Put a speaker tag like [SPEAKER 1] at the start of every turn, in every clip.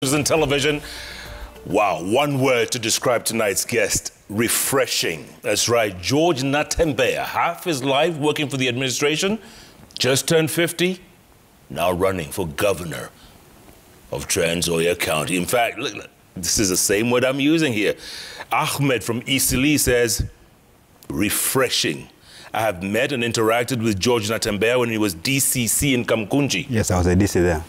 [SPEAKER 1] And television. Wow, one word to describe tonight's guest: refreshing. That's right, George Natembeya, half his life working for the administration, just turned 50, now running for governor of Trans-Nzoia County. In fact, look, this is the same word I'm using here. Ahmed from Eastleigh says, refreshing. I have met and interacted with George Natembeya when he was DCC in Kamkunji.
[SPEAKER 2] Yes, I was a DC there.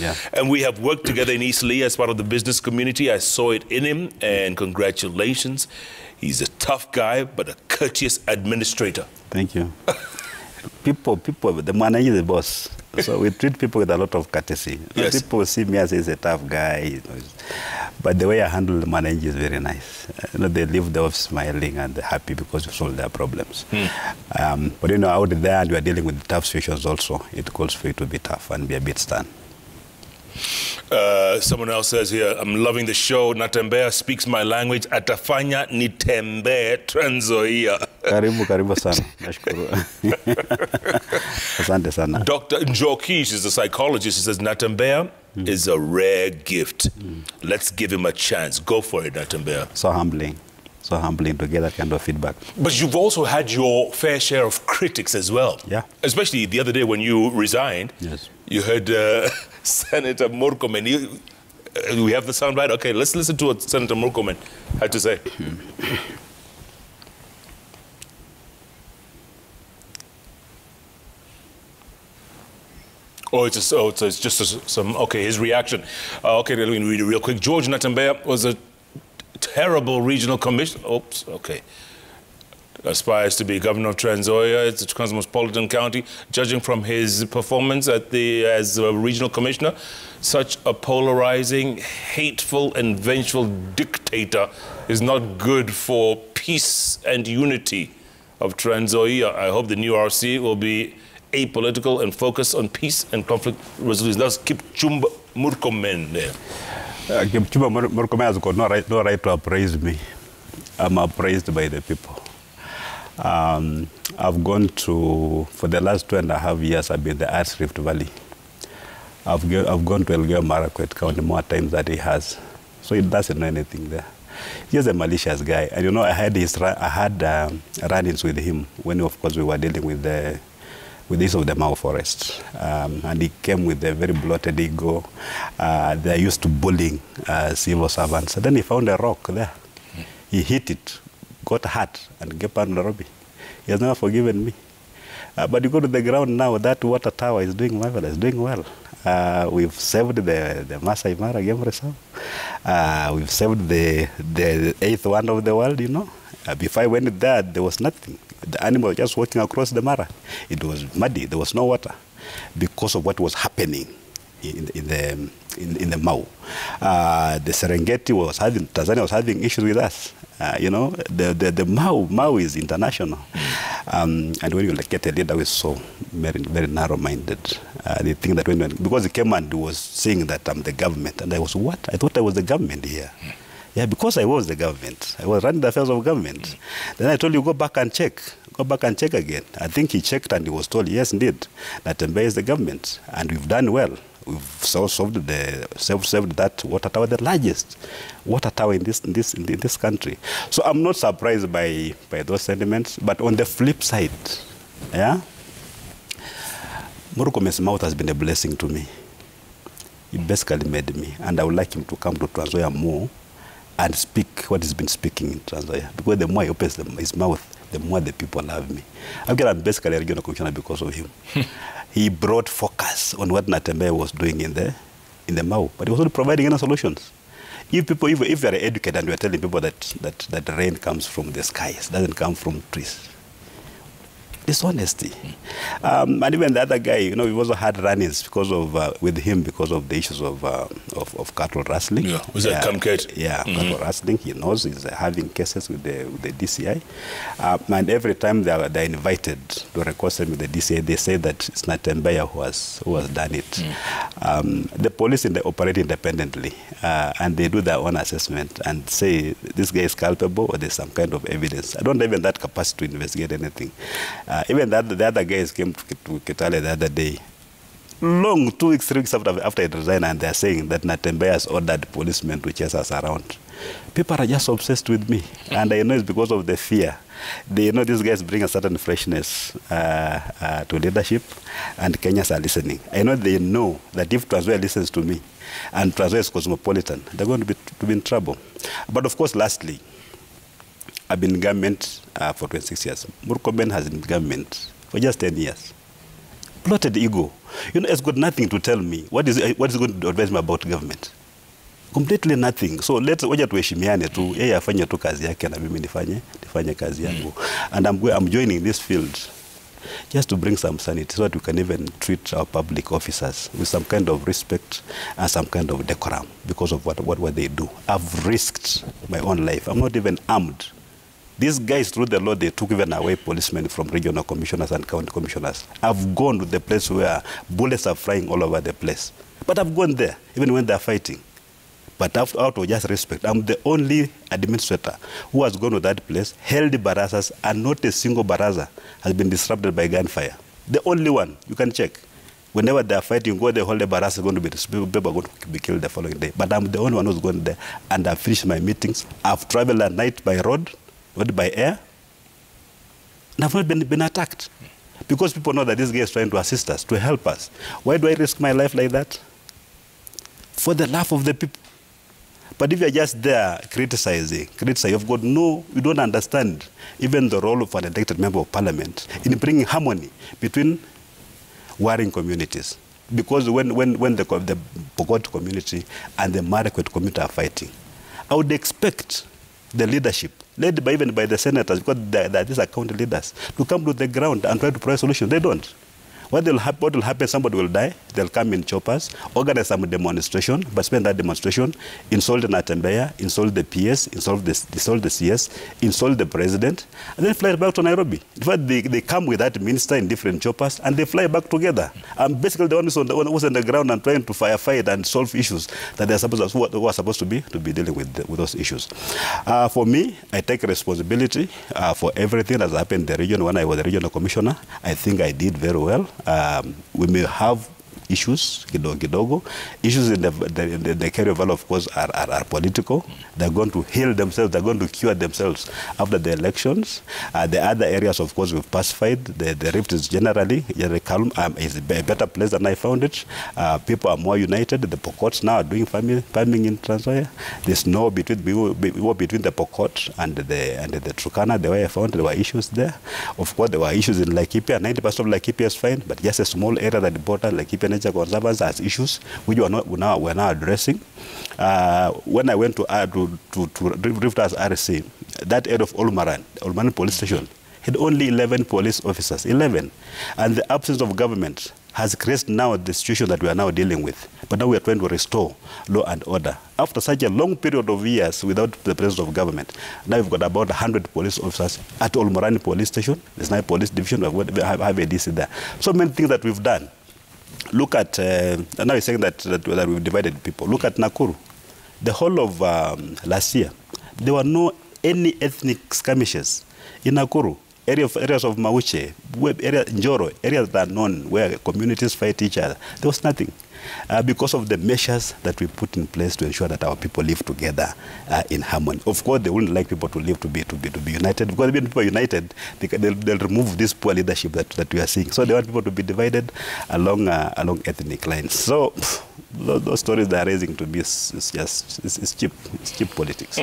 [SPEAKER 1] Yeah. And we have worked together in Eastleigh as part of the business community. I saw it in him, and congratulations. He's a tough guy, but a courteous administrator.
[SPEAKER 2] Thank you. people, the manager is the boss. So we treat people with a lot of courtesy.
[SPEAKER 1] Yes.
[SPEAKER 2] People see me as a tough guy, but the way I handle the manager is very nice. They leave the office smiling and happy because you solve their problems. But out there, and we are dealing with tough situations also. It calls for you to be tough and be a bit stern.
[SPEAKER 1] Someone else says here, I'm loving the show. Natembeya speaks my language. Atafanya Natembeya Trans-Nzoia.
[SPEAKER 2] Karibu sana. Nashukuru. Asante sana.
[SPEAKER 1] Dr. Njokish is a psychologist. He says Natembeya is a rare gift. Let's give him a chance. Go for it, Natembeya.
[SPEAKER 2] So humbling. So humbling to get that kind of feedback.
[SPEAKER 1] But you've also had your fair share of critics as well.
[SPEAKER 2] Yeah.
[SPEAKER 1] Especially the other day when you resigned.
[SPEAKER 2] Yes.
[SPEAKER 1] You heard Senator Murkomen. We have the sound right? Okay, let's listen to what Senator Murkomen had to say. It's just some, okay, his reaction. Okay, let me read it real quick. George Natembeya was a terrible regional commissioner. Oops, okay. Aspires to be governor of Trans-Nzoia. It's a cosmopolitan county. Judging from his performance as a regional commissioner, such a polarizing, hateful, and vengeful dictator is not good for peace and unity of Trans-Nzoia. I hope the new RC will be apolitical and focus on peace and conflict resolution. That's Kipchumba Murkomen there.
[SPEAKER 2] Kipchumba Murkomen has got no right to appraise me. I'm appraised by the people. I've gone to, for the last 2.5 years, I've been in the Arts Rift Valley. I've gone to Elgeyo Marakwet County more times than he has. So he doesn't know anything there. He's a malicious guy. And I had run-ins with him when, of course, we were dealing with the issue of the Mau forest. And he came with a very bloated ego. They're used to bullying civil servants. And then he found a rock there. He hit it, got hurt, and gave up Nairobi. He has never forgiven me. But you go to the ground now, that water tower is doing marvelous, doing well. We've saved the Masai Mara Game Reserve. We've saved the 8th wonder of the world, Before I went there, there was nothing. The animal was just walking across the Mara. It was muddy. There was no water because of what was happening in the Mau. The Serengeti Tanzania was having issues with us. The Mau is international. And when you get a leader who is so very, very narrow-minded, they think that because he came and was saying that I'm the government, and I was, what? I thought I was the government here. Yeah, because I was the government. I was running the affairs of government. Then I told you, go back and check. Go back and check again. I think he checked and he was told, yes, indeed, that Natembeya is the government. And we've done well. We've solved that water tower, the largest water tower in this country. So I'm not surprised by those sentiments. But on the flip side, yeah, Murkomen's mouth has been a blessing to me. He basically made me. And I would like him to come to Trans-Nzoia more and speak what he's been speaking in Trans-Nzoia. Because the more he opens his mouth, the more the people love me. I'm basically a regional commissioner because of him. He brought focus on what Natembeya was doing in the Mau, but he was not providing any solutions. If you are educated and you are telling people that rain comes from the skies, doesn't come from trees, dishonesty. And even the other guy, we also had run-ins with him because of the issues of cattle rustling.
[SPEAKER 1] Yeah, was that Kamket?
[SPEAKER 2] Yeah, cattle rustling. He knows he's having cases with the DCI. And every time they're invited to reconcile with the DCI, they say that it's Natembeya who has done it. The police operate independently, and they do their own assessment and say this guy is culpable or there's some kind of evidence. I don't have even that capacity to investigate anything. Even the other guys came to Kitale the other day. long 2 weeks, 3 weeks after it resigned, and they're saying that Natembeya has ordered policemen to chase us around. People are just obsessed with me, and I know it's because of the fear. They know these guys bring a certain freshness to leadership, and Kenyans are listening. I know they know that if Trans Nzoia listens to me, and Trans Nzoia is cosmopolitan, they're going to be in trouble. But of course, lastly, I've been in government for 26 years. Murkomen has been in government for just 10 years. Plotted ego. You know, it's got nothing to tell me. What is going to advise me about government? Completely nothing. So let's wacha tuheshimiane tu. Yeye afanye tu kazi yake na mimi nifanye kazi yangu. And I'm joining this field just to bring some sanity so that we can even treat our public officers with some kind of respect and some kind of decorum because of what they do. I've risked my own life. I'm not even armed. These guys, through the law, they took even away policemen from regional commissioners and county commissioners. I've gone to the place where bullets are flying all over the place. But I've gone there, even when they're fighting. But out of just respect, I'm the only administrator who has gone to that place, held barazas, and not a single baraza has been disrupted by gunfire. The only one. You can check. Whenever they're fighting, go there, hold the barracks, people are going to be killed the following day. But I'm the only one who's gone there, and I've finished my meetings. I've traveled at night by road, not by air, and I've not been attacked. Because people know that this guy is trying to assist us, to help us. Why do I risk my life like that? For the love of the people. But if you're just there criticizing, you've got you don't understand even the role of an elected member of parliament in bringing harmony between warring communities. Because when the Pokot community and the Marakwet community are fighting, I would expect the leadership, led even by the senators, because these are county leaders, to come to the ground and try to provide solutions. They don't. What will happen, somebody will die, they'll come in choppers, organize some demonstration, but spend that demonstration, insult the Natembeya, insult the PS, insult the CS, insult the president, and then fly back to Nairobi. In fact, they come with that minister in different choppers, and they fly back together. Basically, the one who's on the ground and trying to firefight and solve issues that they're supposed to be dealing with those issues. For me, I take responsibility for everything that's happened in the region. When I was the regional commissioner, I think I did very well. We may have issues, kidogo. Issues in the Kerio Valley, of course, are political. They're going to heal themselves. They're going to cure themselves after the elections. The other areas, of course, we've pacified. The Rift is generally calm. It's a better place than I found it. People are more united. The Pokots now are doing farming in Trans Nzoia. There's no between the Pokot and the Turkana. The way I found there were issues there. Of course, there were issues in Laikipia. 90% of Laikipia is fine, but just a small area that the border Laikipia Conservancy has issues which we're now addressing. When I went to Rift as RC, that area of Olmaran police station had only 11 police officers, 11, and the absence of government has created now the situation that we are now dealing with. But now we are trying to restore law and order. After such a long period of years without the presence of government, now we've got about 100 police officers at Olmaran police station. There's now a police division. We have a DC there. So many things that we've done. Look at, now you're saying that we've divided people. Look at Nakuru. The whole of last year, there were no any ethnic skirmishes in Nakuru. Areas of Mauche, Njoro, areas that are known where communities fight each other. There was nothing. Because of the measures that we put in place to ensure that our people live together in harmony. Of course, they wouldn't like people to live to be united. Because when people are united, they'll remove this poor leadership that we are seeing. So they want people to be divided along ethnic lines. So those stories they are raising to me is cheap. It's cheap politics.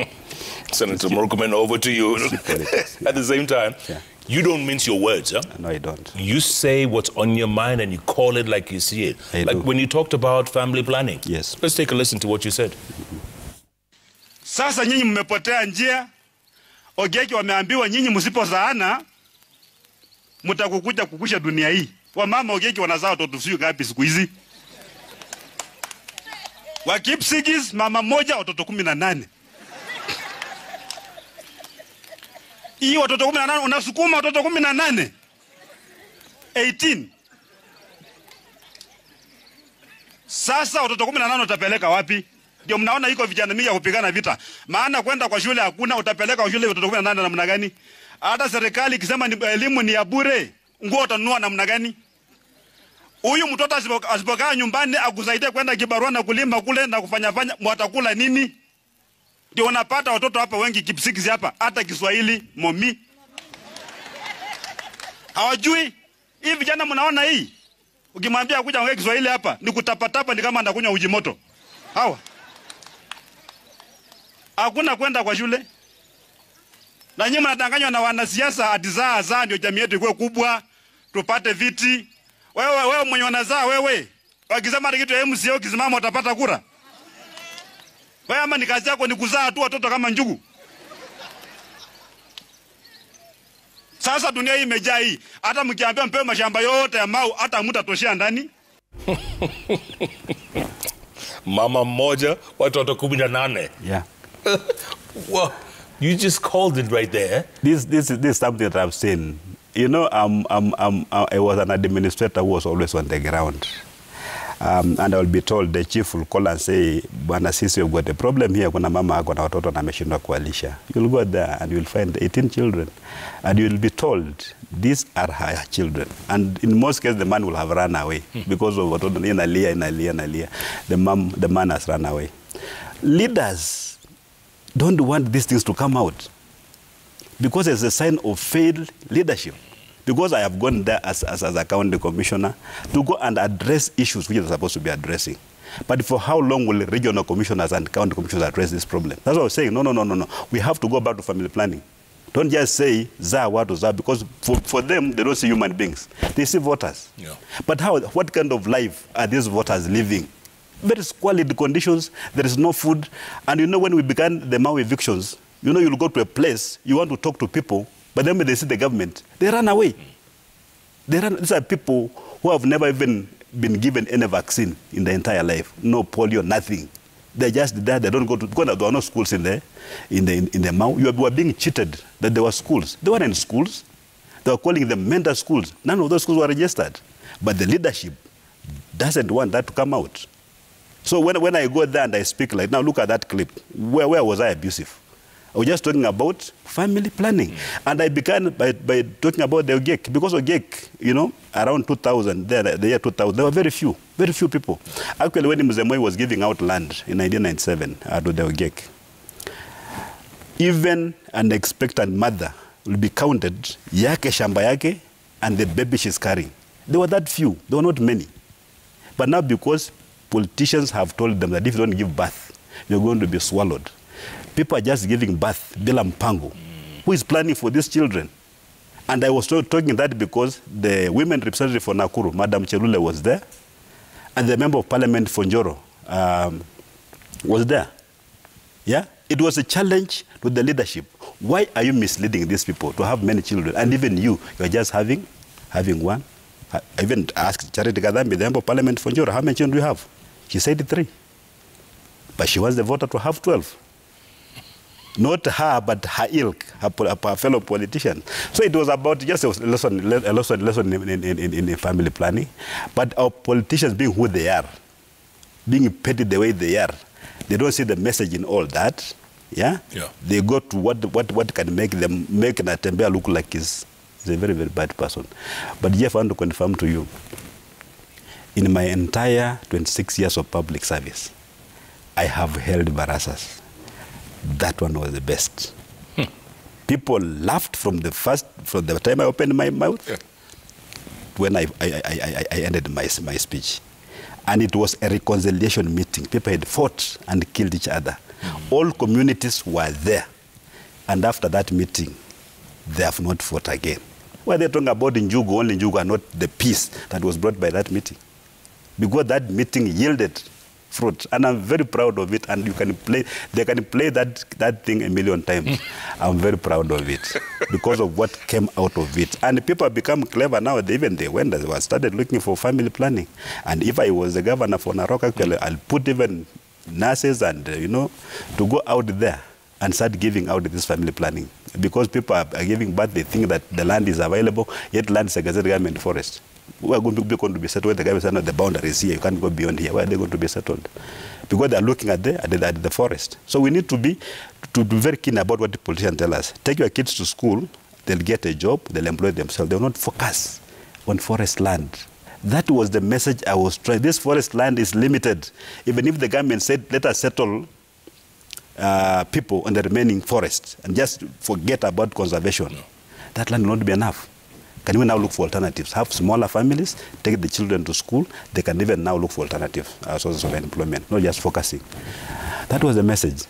[SPEAKER 1] Senator Murkomen, over to you. At the same time,
[SPEAKER 2] yeah.
[SPEAKER 1] You don't mince your words, huh?
[SPEAKER 2] No, I don't.
[SPEAKER 1] You say what's on your mind and you call it like you see it.
[SPEAKER 2] I do.
[SPEAKER 1] When you talked about family planning.
[SPEAKER 2] Yes.
[SPEAKER 1] Let's take a listen to what you said.
[SPEAKER 3] Sasa nyinyi mmepotea njia. Ogeki wameambiwa nyinyi msipozaana mtakukuja kukusha dunia hii. Wamama Ogeki wanazaa watoto sio ngapi siku hizi? Wa Kipsigis mama moja watoto 18. Hii watoto 18 unasukuma watoto 18. 18. Sasa watoto 18 utapeleka wapi? Ndio mnaona iko vijana mingi ya kupigana vita. Maana kwenda kwa shule hakuna, utapeleka kwa shule watoto 18 namna gani? Hata serikali ikisema elimu ni ya bure, nguo utanunua namna gani? Huyu mtoto asipokaa nyumbani akusaidia kwenda kibarua na kulima kule na kufanya mwatakula nini? Ndio unapata watoto hapa wengi kipsikisi hapa, hata Kiswahili momi hawajui. Hii vijana mnaona hii, ukimwambia kuja ongea Kiswahili hapa ni kutapatapa, ni kama anakunywa uji moto. Hawa hakuna kwenda kwa shule, na nyinyi mnadanganywa na wanasiasa ati zaa ndio jamii yetu ikuwe kubwa tupate viti. Wewe mwenye unazaa wewe, wakisema kitu ya MCA ukisimama utapata kura. Wewe ama ni kazi yako ni kuzaa tu watoto kama njugu. Sasa dunia hii imejaa hii. Hata mkiambia mpewe mashamba yote ya Mau hata mtatoshea ndani.
[SPEAKER 1] Mama mmoja watoto 18.
[SPEAKER 2] Yeah.
[SPEAKER 1] Well, you just called it right there.
[SPEAKER 2] This is something that I've seen. You know, I was an administrator who was always on the ground. And I will be told, the chief will call and say, Bwana sisi, we've got a problem here. Kuna mama ako na watoto na ameshindwa kuwalisha. You'll go there and you'll find 18 children. And you'll be told, these are her children. And in most cases, the man will have run away because of watoto inalia. The man has run away. Leaders don't want these things to come out because it's a sign of failed leadership. Because I have gone there as a county commissioner to go and address issues which are supposed to be addressing. But for how long will regional commissioners and county commissioners address this problem? That's what I was saying. No. We have to go back to family planning. Don't just say za what za, because for them they don't see human beings. They see voters.
[SPEAKER 1] Yeah.
[SPEAKER 2] But what kind of life are these voters living? Very squalid conditions. There is no food. And you know, when we began the Mau evictions, you know, you'll go to a place, you want to talk to people, but then when they see the government, they run away. These are people who have never even been given any vaccine in their entire life. No polio, nothing. They're just there. They don't go to, because there are no schools in the Mau. You were being cheated that there were schools. They weren't schools. They were calling them mental schools. None of those schools were registered. But the leadership doesn't want that to come out. So when I go there and I speak like, now look at that clip. Where was I abusive? I was just talking about family planning. And I began by talking about the OGEC. Because OGEC, you know, around 2000, the year 2000, there were very few people. Actually, when Mzemoi was giving out land in 1997 to the OGEC, even an expectant mother will be counted, yake shamba yake, and the baby she's carrying. There were that few. There were not many. But now because politicians have told them that if you don't give birth, you're going to be swallowed. People are just giving birth, bila mpango. Who is planning for these children? And I was talking that because the women representative for Nakuru, Madam Cherule, was there, and the member of parliament for Njoro was there. Yeah? It was a challenge to the leadership. Why are you misleading these people to have many children? And even you're just having one. I even asked Charity Kadhambi, the member of parliament for Njoro, how many children do you have? She said 3. But she wants the voter to have 12. Not her, but her ilk, her fellow politician. So it was about just a lesson in family planning. But our politicians being who they are, being petty the way they are, they don't see the message in all that. Yeah? Yeah. They go to what can make Natembeya look like he's a very, very bad person. But Jeff, I want to confirm to you, in my entire 26 years of public service, I have held barasas. That one was the best. People laughed from the time I opened my mouth when I ended my speech. And it was a reconciliation meeting. People had fought and killed each other. All communities were there. And after that meeting, they have not fought again. Why are they talking about Njugu, only Njugu, and not the peace that was brought by that meeting? Because that meeting yielded fruit, and I'm very proud of it. And they can play that thing a million times. I'm very proud of it because of what came out of it. And people have become clever now. They started looking for family planning. And if I was the governor for Narok, actually, I'll put even nurses and to go out there and start giving out this family planning, because people are giving birth. They think that the land is available, yet land is a Gazette government forest. Where are going to be settled? The government said, no, the boundary is here. You can't go beyond here. Where are they going to be settled? Because they are looking at the forest. So we need to be very keen about what the politicians tell us. Take your kids to school, they'll get a job, they'll employ themselves. They will not focus on forest land. That was the message I was trying. This forest land is limited. Even if the government said, let us settle people on the remaining forest and just forget about conservation, that land will not be enough. Can we now look for alternatives? Have smaller families, take the children to school. They can even now look for alternative sources of employment, not just focusing. That was the message.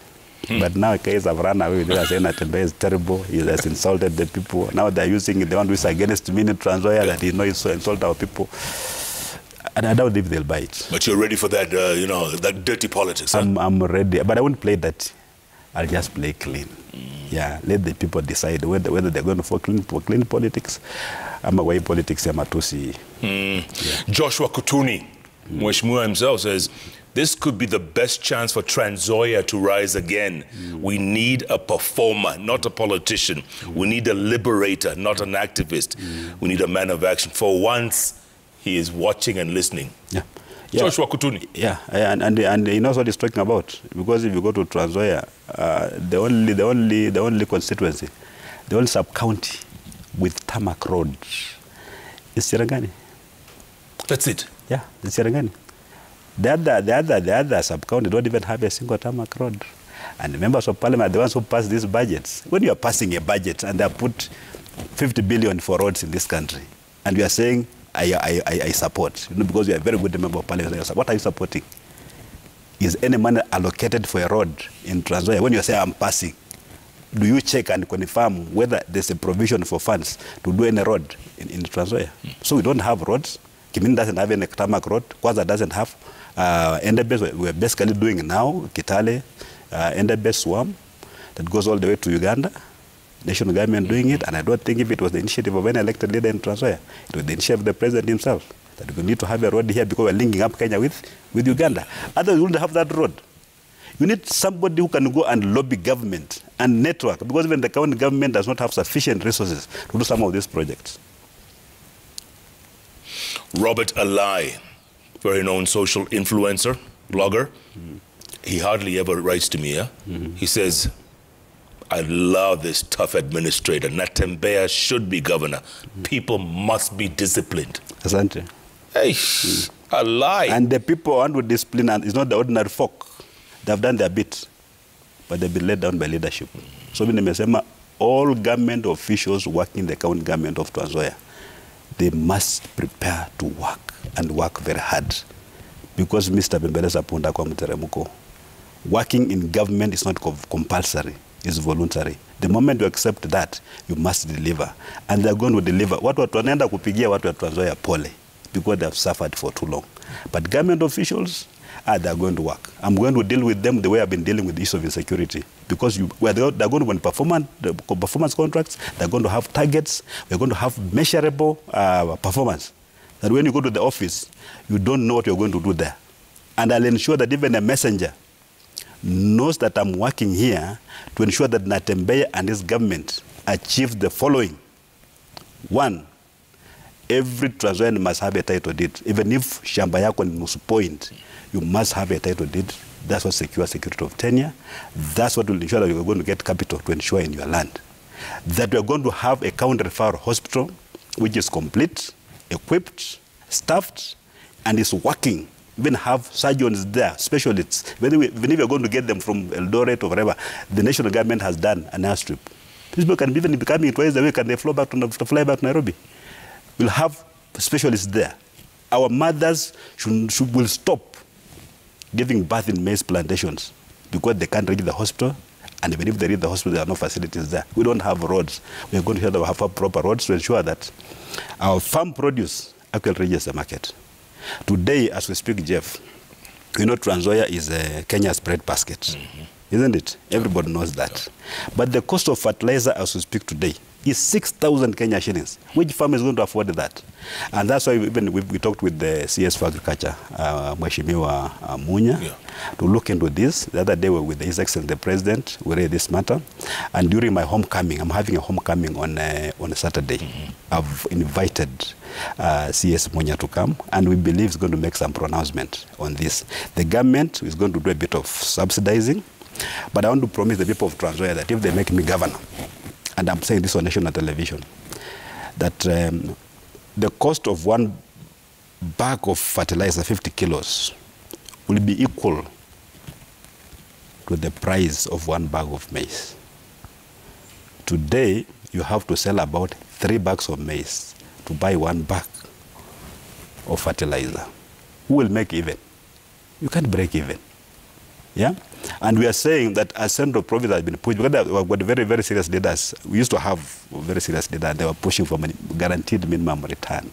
[SPEAKER 2] But now guys have run away with it, saying that Natembeya is terrible. He has insulted the people. Now they're using the one who is against me in Trans-Nzoia, that he knows so insult our people. And I doubt if they'll buy it.
[SPEAKER 1] But you're ready for that, that dirty politics, huh?
[SPEAKER 2] I'm ready, but I won't play that. I'll just play clean. Yeah, let the people decide whether they're going for clean politics. I'm away politics, I'm atusi.
[SPEAKER 1] Joshua Kutuni, Mheshimiwa himself, says, this could be the best chance for Trans-Nzoia to rise again. We need a performer, not a politician. We need a liberator, not an activist. We need a man of action. For once, he is watching and listening.
[SPEAKER 2] Yeah.
[SPEAKER 1] Joshua Kutuni.
[SPEAKER 2] Yeah, and he knows what he's talking about. Because if you go to Trans-Nzoia, the only constituency, the only sub-county with tarmac road is Cherangani.
[SPEAKER 1] That's it?
[SPEAKER 2] Yeah, it's Cherangani. The other sub-county don't even have a single tarmac road. And the members of parliament are the ones who pass these budgets. When you are passing a budget and they have put 50 billion for roads in this country, and you are saying, I support, because you are a very good member of parliament, what are you supporting? Is any money allocated for a road in Trans-Nzoia? When you say I'm passing, do you check and confirm whether there's a provision for funds to do any road in Trans-Nzoia? So we don't have roads. Kimin doesn't have any tarmac road. Kwaza doesn't have. Endebess, we're basically doing now, Kitale, Endebess Swam, that goes all the way to Uganda. National government doing it, and I don't think if it was the initiative of any elected leader in Trans-Nzoia, it was the initiative of the president himself, that we need to have a road here because we're linking up Kenya with Uganda. Otherwise, we wouldn't have that road. You need somebody who can go and lobby government and network, because even the county government does not have sufficient resources to do some of these projects.
[SPEAKER 1] Robert Alai, very known social influencer, blogger. He hardly ever writes to me. He says, I love this tough administrator. Natembeya should be governor. People must be disciplined.
[SPEAKER 2] Asante.
[SPEAKER 1] Hey, Alai.
[SPEAKER 2] And the people under discipline is not the ordinary folk. They've done their bit, but they've been let down by leadership. So all government officials working in the county government of Trans-Nzoia, they must prepare to work and work very hard. Because Mr. Bembeleza Punda kwa Muteremuko, working in government is not compulsory, it's voluntary. The moment you accept that, you must deliver. And they're going to deliver. Watu wanaenda kupigia watu wa Trans-Nzoia pole, because they have suffered for too long. But government officials, they're going to work. I'm going to deal with them the way I've been dealing with the issue of insecurity. Because they're going to win performance contracts, they're going to have targets, we're going to have measurable performance. That when you go to the office, you don't know what you're going to do there. And I'll ensure that even a messenger knows that I'm working here to ensure that Natembeya and his government achieve the following. One, every Trans-Nzoian must have a title deed. Even if shamba yako ni nusu point, you must have a title deed. That's what secures security of tenure. That's what will ensure that you're going to get capital to ensure in your land. That we're going to have a county referral hospital which is complete, equipped, staffed, and is working. Even have surgeons there, specialists. Even if you're going to get them from Eldoret or wherever, the national government has done an airstrip. These people can even be coming twice a week and they fly back to Nairobi. We'll have specialists there. Our mothers will stop giving birth in maize plantations because they can't reach the hospital, and even if they reach the hospital, there are no facilities there. We don't have roads. We're going to ensure that we have proper roads to ensure that our farm produce actually reaches the market. Today, as we speak, Jeff, you know Trans-Nzoia is Kenya's bread basket, isn't it? Everybody knows that. But the cost of fertilizer as we speak today is 6,000 Kenya shillings. Which farmer is going to afford that? And that's why we talked with the CS for Agriculture, Mheshimiwa Munya, to look into this. The other day with His Excellency the President, we raised this matter. And during my homecoming, I'm having a homecoming on a Saturday. I've invited CS Munya to come, and we believe he's going to make some pronouncement on this. The government is going to do a bit of subsidizing, but I want to promise the people of Trans-Nzoia that if they make me governor, and I'm saying this on national television, that the cost of 1 bag of fertilizer, 50 kilos, will be equal to the price of 1 bag of maize. Today, you have to sell about 3 bags of maize to buy 1 bag of fertilizer. Who will make even? You can't break even. Yeah? And we are saying that as central province has been pushed, because we've got very, very serious leaders. We used to have very serious leaders, they were pushing for guaranteed minimum return.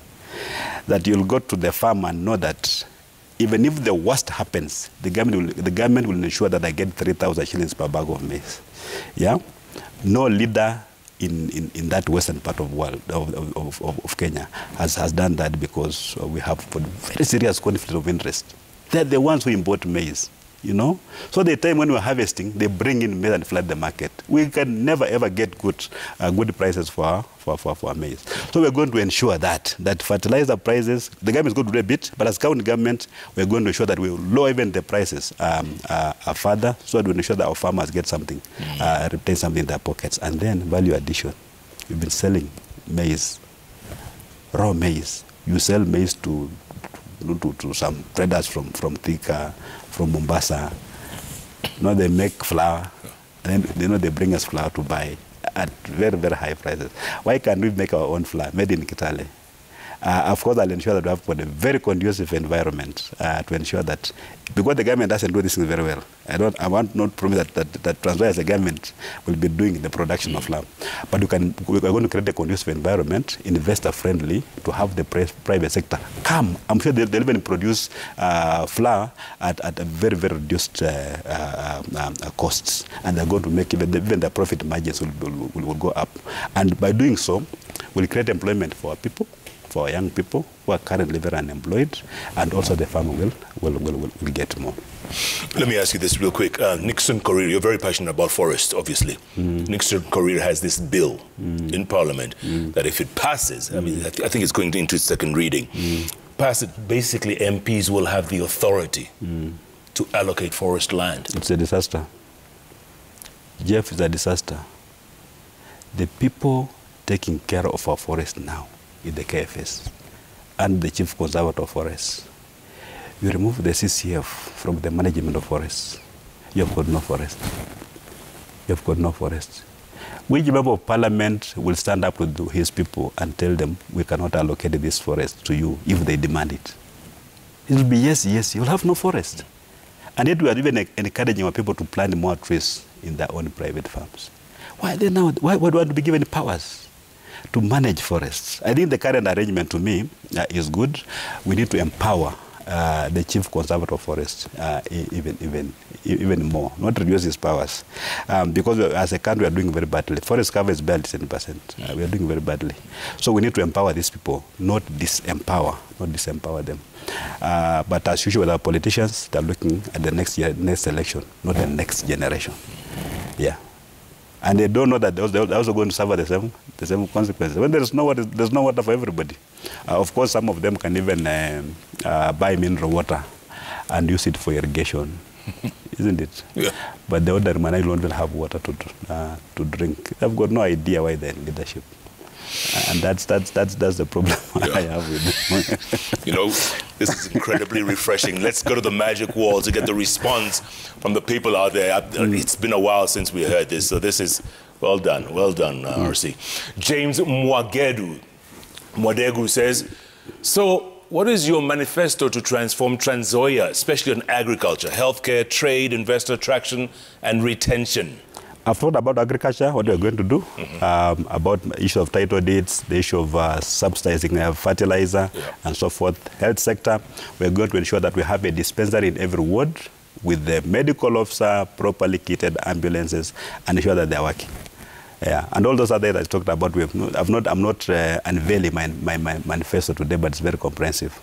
[SPEAKER 2] That you'll go to the farm and know that even if the worst happens, the government will ensure that I get 3,000 shillings per bag of maize. Yeah? No leader in that western part of the world, of Kenya has done that, because we have very serious conflict of interest. They're the ones who import maize. You know, so the time when we're harvesting, they bring in maize and flood the market. We can never ever get good prices for our maize. So we're going to ensure that fertilizer prices, the government is going to do a bit, but as county government, we're going to ensure that we will lower even the prices further, so that we ensure that our farmers get something, retain something in their pockets, and then value addition. We've been selling maize, raw maize. You sell maize to some traders from Thika, from Mombasa. You know, they make flour, and then they bring us flour to buy at very, very high prices. Why can't we make our own flour made in Kitale? Of course, I'll ensure that we have got a very conducive environment to ensure that, because the government doesn't do this thing very well. I want not promise that Trans-Nzoia as a government will be doing the production of flour. But we're going to create a conducive environment, investor-friendly, to have the private sector come. I'm sure they'll even produce flour at a very, very reduced costs. And they're going to make even the profit margins will go up. And by doing so, we'll create employment for our people, for young people who are currently very unemployed, and also the farmer will get more.
[SPEAKER 1] Let me ask you this real quick. Nixon Korir, you're very passionate about forests, obviously. Nixon Korir has this bill in Parliament that if it passes, I mean, I think it's going into its second reading, pass it, basically MPs will have the authority to allocate forest land.
[SPEAKER 2] It's a disaster. Jeff, it's a disaster. The people taking care of our forest now in the KFS and the Chief Conservator of Forests. You remove the CCF from the management of forests, you have got no forest. You have got no forest. Which member of Parliament will stand up to his people and tell them, we cannot allocate this forest to you if they demand it? It will be yes, yes, you'll have no forest. And yet we are even encouraging our people to plant more trees in their own private farms. Why do I want to be given powers to manage forests? I think the current arrangement, to me, is good. We need to empower the Chief Conservator of Forests even more, not reduce his powers. Because as a country, we are doing very badly. Forest cover is barely 10%. We are doing very badly. So we need to empower these people, not disempower them. But as usual with our politicians, they're looking at the next election, not the next generation. Yeah. And they don't know that they're also going to suffer the same consequences. When there's no water for everybody. Of course, some of them can even buy mineral water and use it for irrigation, isn't it? Yeah. But the other man don't even have water to drink. They've got no idea why they're in leadership. And that's the problem I have with them.
[SPEAKER 1] You know, this is incredibly refreshing. Let's go to the magic wall to get the response from the people out there. It's been a while since we heard this, so this is well done, RC. James Mwadegu says, so what is your manifesto to transform Trans-Nzoia, especially on agriculture, healthcare, trade, investor attraction, and retention?
[SPEAKER 2] I've thought about agriculture, what we're going to do, about the issue of title deeds, the issue of subsidizing fertilizer, and so forth. Health sector, we're going to ensure that we have a dispensary in every ward with the medical officer, properly kitted ambulances, and ensure that they're working. Yeah, and all those other that I talked about, I'm not unveiling my manifesto today, but it's very comprehensive.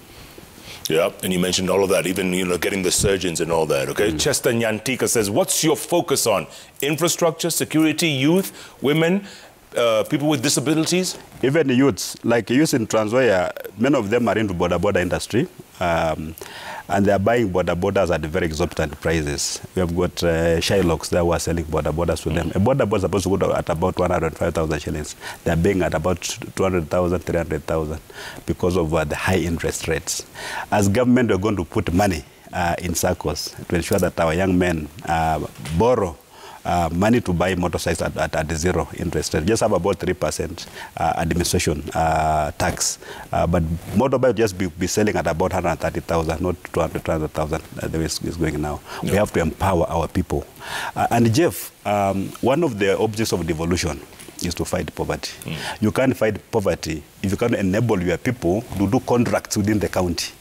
[SPEAKER 1] Yeah, and you mentioned all of that, even, you know, getting the surgeons and all that, okay? Chester Nyantika says, what's your focus on? Infrastructure, security, youth, women, people with disabilities?
[SPEAKER 2] Even youths, like youths in Trans Nzoia, many of them are into border industry. And they are buying borders at very exorbitant prices. We have got Shylocks that were selling borders to them. A border is supposed to go at about 105,000 shillings. They are paying at about 200,000, 300,000 because of the high interest rates. As government, we're going to put money in circles to ensure that our young men borrow money to buy motorcycles at zero interest rate. Just have about 3% administration tax. But motorbike just be selling at about 130,000, not 200,000 the way it's going now. No. We have to empower our people. And Jeff, one of the objects of devolution is to fight poverty. You can't fight poverty if you can't enable your people to do contracts within the county,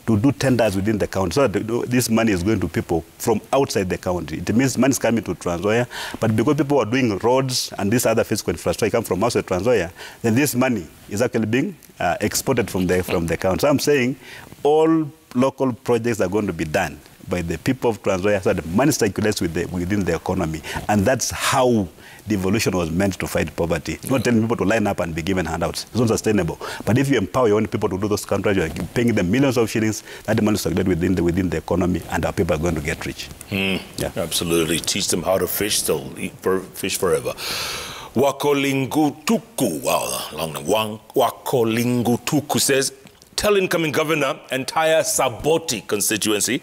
[SPEAKER 2] to do tenders within the county, so that this money is going to people from outside the county. It means money is coming to Trans Nzoia, but because people are doing roads and this other physical infrastructure come from outside Trans Nzoia, then this money is actually being exported from the county. So I'm saying all local projects are going to be done by the people of Trans Nzoia so that money circulates within the economy. And that's how devolution was meant to fight poverty. Not telling people to line up and be given handouts. It's not sustainable. But if you empower your own people to do those contracts, you're paying them millions of shillings, that money circulates within the economy, and our people are going to get rich. Yeah.
[SPEAKER 1] Absolutely. Teach them how to fish, they'll fish forever. Wakolingutuku, wow, long name. Wakolingutuku says, tell incoming governor entire Saboti constituency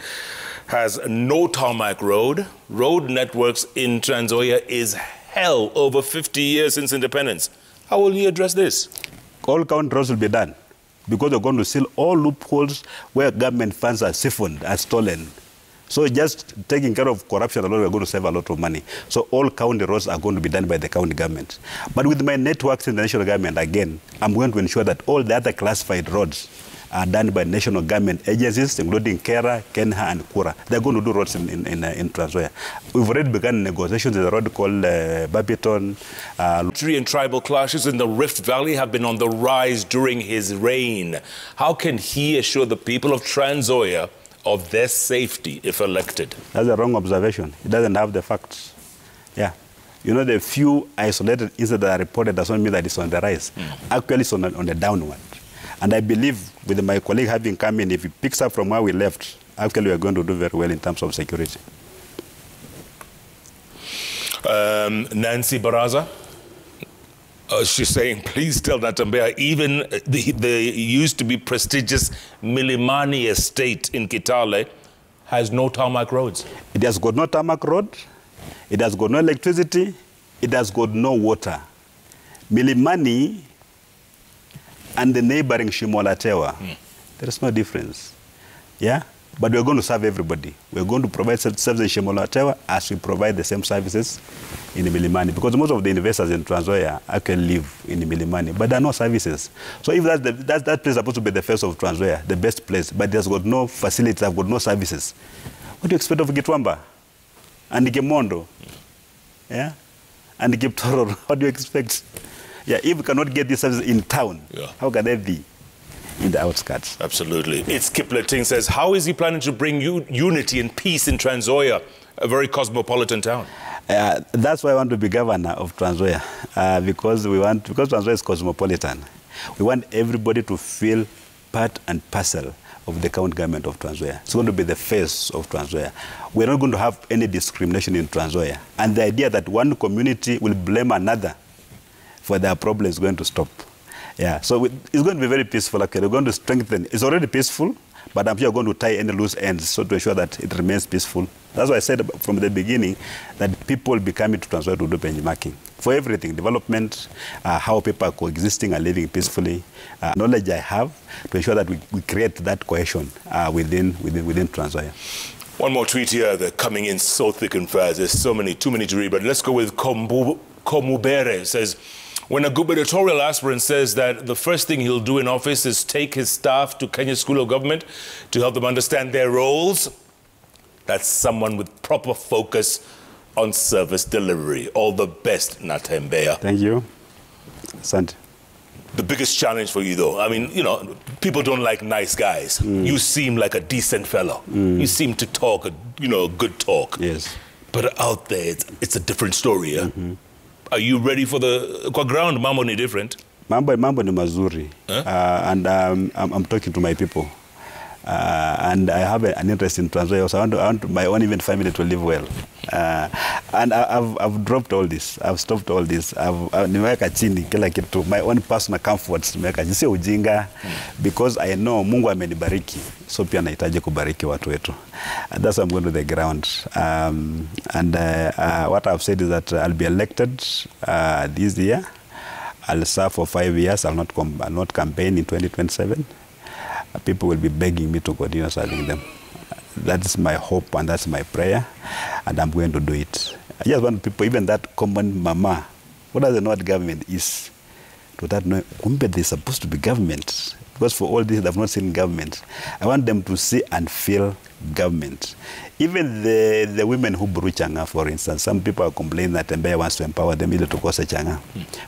[SPEAKER 1] has no tarmac road. Road networks in Trans Nzoia is hell over 50 years since independence. How will he address this?
[SPEAKER 2] All county roads will be done because they're going to seal all loopholes where government funds are siphoned, are stolen. So just taking care of corruption alone, we're going to save a lot of money. So all county roads are going to be done by the county government. But with my networks in the national government, again, I'm going to ensure that all the other classified roads are done by national government agencies, including Kera, Kenha, and Kura. They're going to do roads in Trans Nzoia. We've already begun negotiations. There's a road called Babiton.
[SPEAKER 1] Tree and tribal clashes in the Rift Valley have been on the rise during his reign. How can he assure the people of Trans Nzoia of their safety if elected?
[SPEAKER 2] That's a wrong observation. He doesn't have the facts. Yeah. You know, the few isolated incidents that are reported does not mean that it's on the rise. Actually, it's on the downward. And I believe with my colleague having come in, if he picks up from where we left, actually we are going to do very well in terms of security.
[SPEAKER 1] Nancy Baraza, she's saying, please tell Natembeya, even the used to be prestigious Milimani estate in Kitale has no tarmac roads.
[SPEAKER 2] It has got no tarmac road, it has got no electricity, it has got no water. Milimani and the neighboring Shimolatewa, there is no difference. Yeah? But we're going to serve everybody. We're going to provide services in Shimolatewa as we provide the same services in Milimani. Because most of the investors in Trans Nzoia actually live in Milimani, but there are no services. So if that place is supposed to be the first of Trans Nzoia, the best place, but there's got no facilities, have got no services, what do you expect of Gitwamba and Gemondo? Yeah? And Giptoro, what do you expect? Yeah, if we cannot get these services in town, how can they be in the outskirts?
[SPEAKER 1] Absolutely. It's Kipleting says, how is he planning to bring unity and peace in Trans Nzoia, a very cosmopolitan town?
[SPEAKER 2] That's why I want to be governor of Trans Nzoia, because Trans Nzoia is cosmopolitan. We want everybody to feel part and parcel of the county government of Trans Nzoia. It's going to be the face of Trans Nzoia. We're not going to have any discrimination in Trans Nzoia. And the idea that one community will blame another for their problem is going to stop. Yeah, so it's going to be very peaceful. Okay, we're going to strengthen. It's already peaceful, but I'm sure we're going to tie any loose ends so to ensure that it remains peaceful. That's why I said from the beginning that people will be coming to Trans Nzoia to do benchmarking for everything, development, how people are coexisting and living peacefully, knowledge I have to ensure that we create that cohesion within Trans Nzoia.
[SPEAKER 1] One more tweet here. They're coming in so thick and fast. There's too many to read, but let's go with Komubere. It says, when a gubernatorial aspirant says that the first thing he'll do in office is take his staff to Kenya School of Government to help them understand their roles, that's someone with proper focus on service delivery. All the best, Natembeya.
[SPEAKER 2] Thank you. Asante.
[SPEAKER 1] The biggest challenge for you, though, I mean, you know, people don't like nice guys. You seem like a decent fellow. You seem to talk, good talk.
[SPEAKER 2] Yes.
[SPEAKER 1] But out there, it's a different story, yeah? Are you ready for the kwa ground? Mambo ni different.
[SPEAKER 2] Mambo ni mazuri. And I'm talking to my people. And I have an interest in Trans Nzoia. So I want my own even family to live well. And I've dropped all this. I've stopped all this. Nimeweka chini kila kitu. My own personal comforts nimeweka chini. Sio ujinga, because I know Mungu amenibariki. So pia nahitaji kubariki watu wetu. That's why I'm going to the ground. What I've said is that I'll be elected this year. I'll serve for 5 years. I'll not campaign in 2027. People will be begging me to continue serving them. That's my hope and that's my prayer, and I'm going to do it. I just want people, even that common mama, who doesn't know what government is, to that know, they're supposed to be government. Because for all this, they've not seen government. I want them to see and feel government. Even the women who brew changa, for instance, some people are complaining that Natembeya wants to empower them either to cause a changa.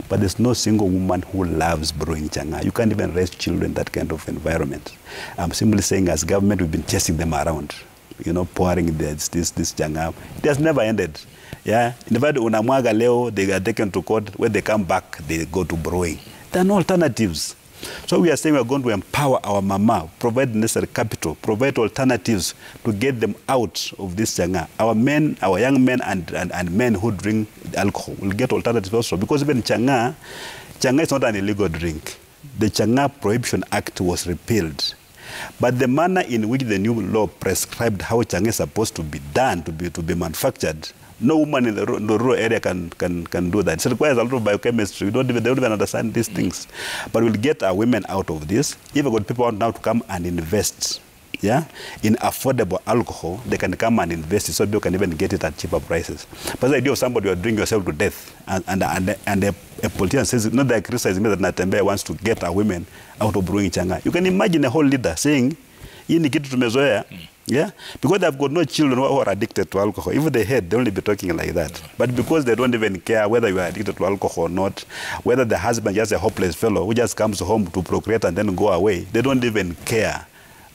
[SPEAKER 2] But there's no single woman who loves brewing changa. You can't even raise children in that kind of environment. I'm simply saying, as government, we've been chasing them around, you know, pouring this changa. It has never ended. Yeah, in fact, unamwaga leo, they are taken to court. When they come back, they go to brewing. There are no alternatives. So we are saying we are going to empower our mama, provide necessary capital, provide alternatives to get them out of this changa. Our men, our young men and men who drink alcohol will get alternatives also, because even changa is not an illegal drink. The Changa Prohibition Act was repealed. But the manner in which the new law prescribed how changa is supposed to be done, to be manufactured, no woman in the rural area can do that. It requires a lot of biochemistry. They don't even understand these things. But we'll get our women out of this. If people want now to come and invest, yeah, in affordable alcohol, they can come and invest it so people can even get it at cheaper prices. But the idea of somebody who drinking yourself to death and a politician says, not that criticizing me that Natembeya wants to get our women out of brewing changa. You can imagine a whole leader saying, hii ni kitu tumezoea. Yeah, because they've got no children who are addicted to alcohol. If they had, they'll only be talking like that. But because they don't even care whether you are addicted to alcohol or not, whether the husband is just a hopeless fellow who just comes home to procreate and then go away, they don't even care.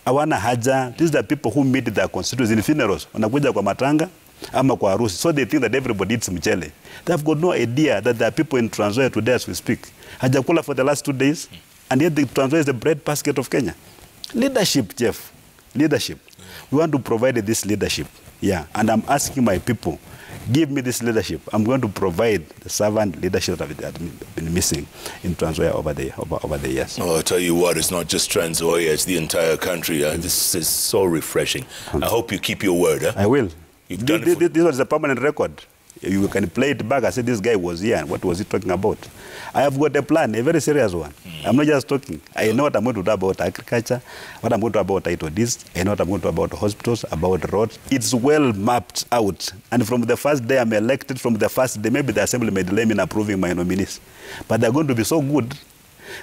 [SPEAKER 2] Awana haja, these are people who meet their constituents in funerals. Wanakuja kwa matanga, ama kwa harusi. So they think that everybody eats mchele. They've got no idea that there are people in Trans Nzoia today as we speak. Hajakula for the last 2 days, and yet the Trans Nzoia is the bread basket of Kenya. Leadership, Jeff. Leadership. We want to provide this leadership. Yeah. And I'm asking my people, give me this leadership. I'm going to provide the servant leadership that I've been missing in Trans Nzoia over the years.
[SPEAKER 1] Oh, I'll tell you what, it's not just Trans Nzoia, it's the entire country. This is so refreshing. I hope you keep your word. Huh?
[SPEAKER 2] I will.
[SPEAKER 1] You've done
[SPEAKER 2] this was a permanent record. You can play it back. I said, this guy was here. What was he talking about? I have got a plan, a very serious one. I'm not just talking. I know what I'm going to do about agriculture, what I'm going to do about title deeds, I know what I'm going to do about hospitals, about roads. It's well mapped out. And from the first day I'm elected, from the first day, maybe the assembly may delay me in approving my nominees. But they're going to be so good,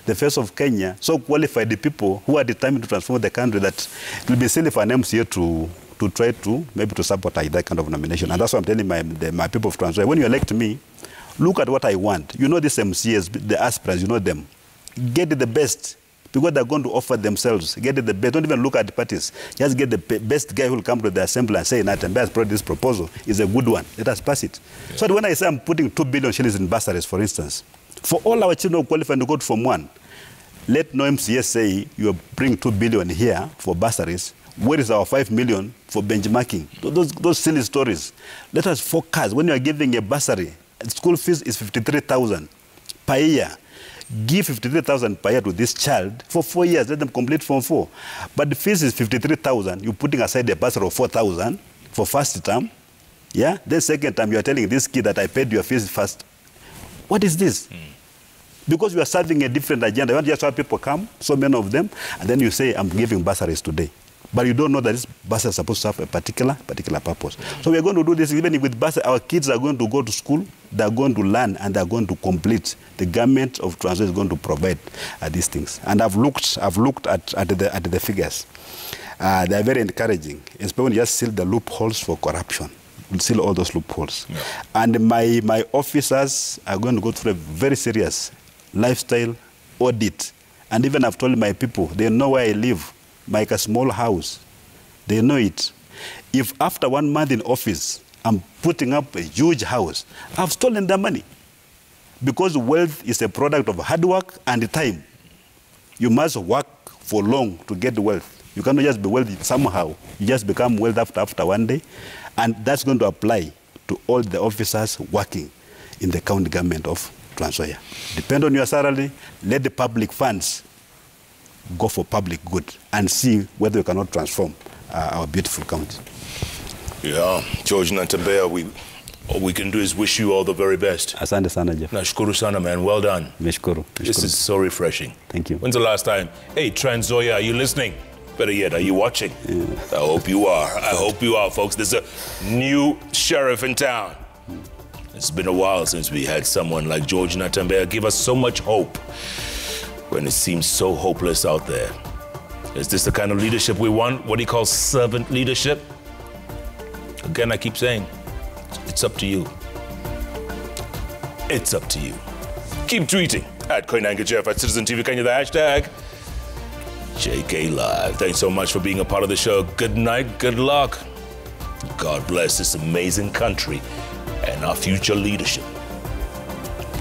[SPEAKER 2] the face of Kenya, so qualified the people who are determined to transform the country, that it will be silly for an MCA to try to, maybe to sabotage that kind of nomination. And that's what I'm telling my people of Trans Nzoia. When you elect me, look at what I want. You know these MCAs, the aspirants, you know them. Get the best, because they're going to offer themselves. Get the best. Don't even look at the parties. Just get the best guy who will come to the assembly and say, Natembeya has brought this proposal. It's a good one. Let us pass it. Yeah. So when I say I'm putting 2 billion shillings in bursaries, for instance, for all our children who qualify to go to Form 1, let no MCA say you bring 2 billion here for bursaries. Where is our 5 million for benchmarking? Those silly stories. Let us focus. When you are giving a bursary, school fees is 53,000 per year. Give 53,000 per year to this child for 4 years. Let them complete Form 4. But the fees is 53,000. You're putting aside a bursary of 4,000 for first term. Yeah. Then second term, you are telling this kid that I paid your fees first. What is this? Because you are serving a different agenda. You want just have people come, so many of them, and then you say, I'm giving bursaries today. But you don't know that this bus is supposed to have a particular purpose. So we are going to do this even with buses. Our kids are going to go to school, they are going to learn, and they are going to complete. The government of Trans Nzoia is going to provide these things. And I've looked at the figures. They are very encouraging. Especially when you just seal the loopholes for corruption. We'll seal all those loopholes. Yeah. And my officers are going to go through a very serious lifestyle audit. And even I've told my people, they know where I live. Like a small house. They know it. If after 1 month in office, I'm putting up a huge house, I've stolen their money. because wealth is a product of hard work and time. You must work for long to get wealth. You cannot just be wealthy somehow. You just become wealthy after one day. And that's going to apply to all the officers working in the county government of Trans Nzoia. Depend on your salary, let the public funds go for public good and see whether we cannot transform our beautiful county.
[SPEAKER 1] Yeah, George Natembeya, all we can do is wish you all the very best.
[SPEAKER 2] Asante sana, Jeff.
[SPEAKER 1] Nashukuru sana, man. Well done.
[SPEAKER 2] Meshkuru.
[SPEAKER 1] This is so refreshing.
[SPEAKER 2] Thank you.
[SPEAKER 1] When's the last time? Hey, Trans Nzoia, are you listening? Better yet, are you watching? Yeah. I hope you are. I hope you are, folks. There's a new sheriff in town. It's been a while since we had someone like George Natembeya give us so much hope when it seems so hopeless out there. Is this the kind of leadership we want? What he calls servant leadership? Again, I keep saying, it's up to you. It's up to you. Keep tweeting at Koinange Jeff, at Citizen TV Kenya, the hashtag JKLIVE. Thanks so much for being a part of the show. Good night, good luck. God bless this amazing country and our future leadership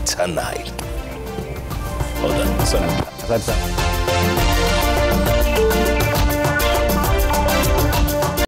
[SPEAKER 1] tonight. Hold on.